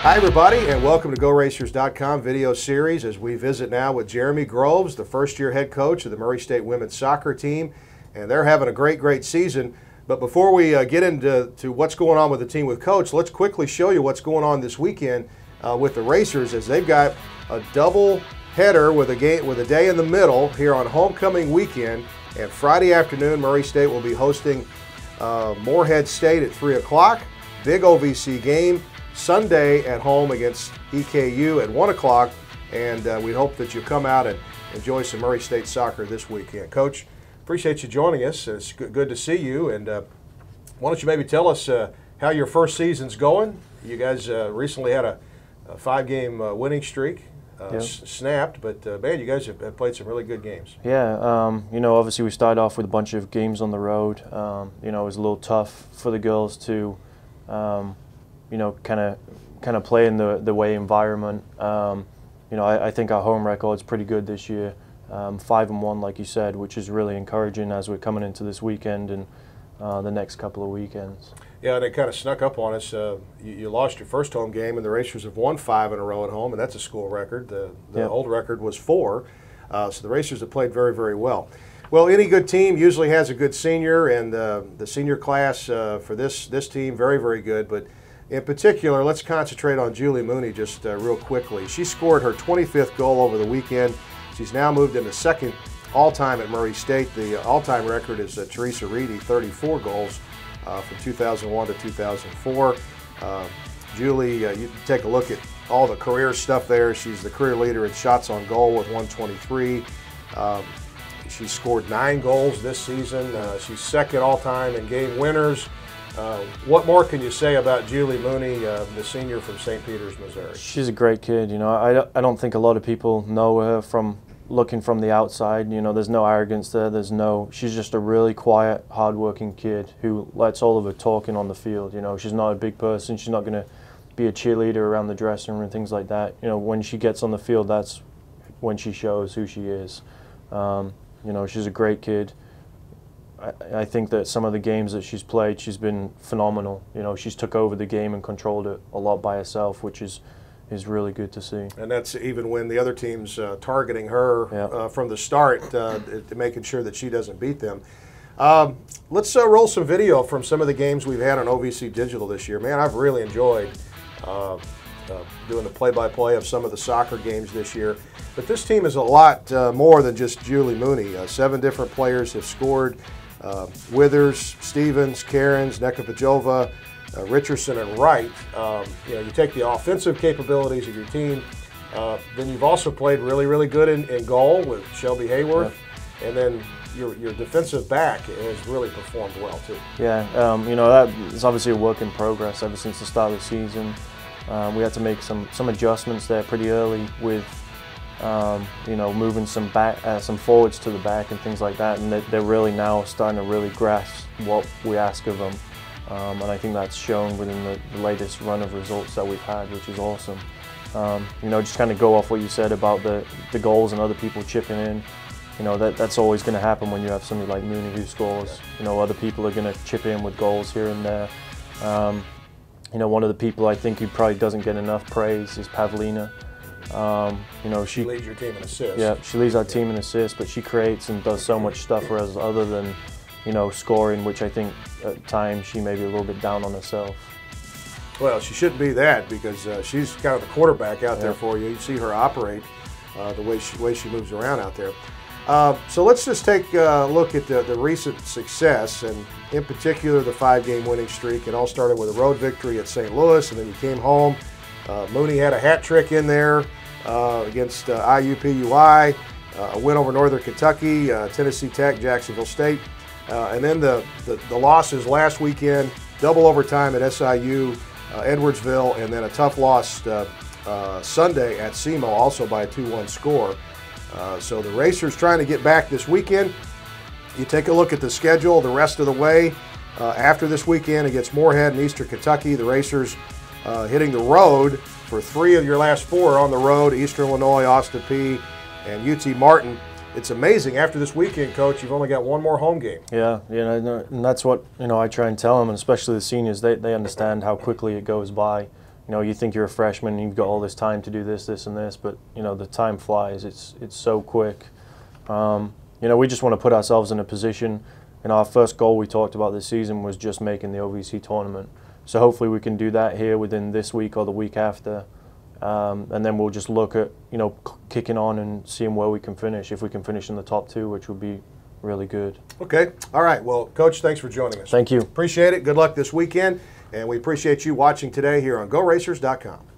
Hi everybody, and welcome to GoRacers.com video series as we visit now with Jeremy Groves, the first-year head coach of the Murray State women's soccer team, and they're having a great season. But before we get into what's going on with the team with Coach, let's quickly show you what's going on this weekend with the Racers, as they've got a double header with a day in the middle here on homecoming weekend. And Friday afternoon, Murray State will be hosting Morehead State at 3 o'clock. Big OVC game. Sunday at home against EKU at 1 o'clock, and we hope that you come out and enjoy some Murray State soccer this weekend. Coach, appreciate you joining us. It's good to see you, and why don't you maybe tell us how your first season's going? You guys recently had a 5-game winning streak, snapped, but man, you guys have played some really good games. Yeah, you know, obviously we started off with a bunch of games on the road. You know, it was a little tough for the girls to you know, kind of play in the away environment. You know, I think our home record's pretty good this year, 5-1, like you said, which is really encouraging as we're coming into this weekend and the next couple of weekends. Yeah, and it kind of snuck up on us. You lost your first home game, and the Racers have won 5 in a row at home, and that's a school record. The old record was 4, so the Racers have played very well. Well, any good team usually has a good senior, and the senior class for this team, very good. But in particular, let's concentrate on Julie Mooney just real quickly. She scored her 25th goal over the weekend. She's now moved into second all-time at Murray State. The all-time record is Teresa Reedy, 34 goals from 2001 to 2004. Julie, you take a look at all the career stuff there. She's the career leader in shots on goal with 123. She scored 9 goals this season. She's second all-time in game winners. What more can you say about Julie Mooney, the senior from St. Peters, Missouri? She's a great kid. You know, I don't think a lot of people know her from looking from the outside. You know, there's no arrogance there. She's just a really quiet, hard-working kid who lets all of her talking on the field. You know, she's not a big person. She's not going to be a cheerleader around the dressing room and things like that. You know, when she gets on the field, that's when she shows who she is. You know, she's a great kid. I think that some of the games that she's played, she's been phenomenal. You know, she's took over the game and controlled it a lot by herself, which is really good to see. And that's even when the other team's targeting her from the start, making sure that she doesn't beat them. Let's roll some video from some of the games we've had on OVC Digital this year. Man, I've really enjoyed doing the play-by-play of some of the soccer games this year. But this team is a lot more than just Julie Mooney. 7 different players have scored. Withers, Stevens, Cairns, Nekapajova, Richardson, and Wright. You know, you take the offensive capabilities of your team, then you've also played really good in goal with Shelby Hayworth, and then your defensive back has really performed well too. Yeah, you know, that is obviously a work in progress ever since the start of the season. We had to make some adjustments there pretty early with you know, moving some forwards to the back and things like that, and they're really now starting to really grasp what we ask of them, and I think that's shown within the latest run of results that we've had, which is awesome. You know, just kind of go off what you said about the goals and other people chipping in. You know, that's always going to happen when you have somebody like Mooney who scores. You know, other people are going to chip in with goals here and there. You know, one of the people I think who probably doesn't get enough praise is Pavlina. You know, she leads your team in assists. Yeah, she leads our team in assists, but she creates and does so much stuff for us other than, you know, scoring, which I think at times she may be a little bit down on herself. Well, she shouldn't be that, because she's kind of the quarterback out there for you. You see her operate, the way she moves around out there. So let's just take a look at the recent success, and in particular the 5-game winning streak. It all started with a road victory at St. Louis, and then you came home. Mooney had a hat trick in there against IUPUI, a win over Northern Kentucky, Tennessee Tech, Jacksonville State, and then the losses last weekend, double overtime at SIU, Edwardsville, and then a tough loss Sunday at SEMO, also by a 2-1 score. So the Racers trying to get back this weekend. You take a look at the schedule the rest of the way. After this weekend against Morehead and Eastern Kentucky, the Racers hitting the road for 3 of your last 4 on the road: Eastern Illinois, Austin Peay, and UT Martin. It's amazing. After this weekend, Coach, you've only got 1 more home game. Yeah, and that's what I try and tell them, and especially the seniors. They understand how quickly it goes by. you know, you think you're a freshman and you've got all this time to do this, this, and this, but, you know, the time flies. It's so quick. You know, we just want to put ourselves in a position, and our first goal we talked about this season was just making the OVC tournament. So hopefully we can do that here within this week or the week after. And then we'll just look at, you know, kicking on and seeing where we can finish. If we can finish in the top 2, which would be really good. Okay. All right. Well, Coach, thanks for joining us. Thank you. Appreciate it. Good luck this weekend. And we appreciate you watching today here on GoRacers.com.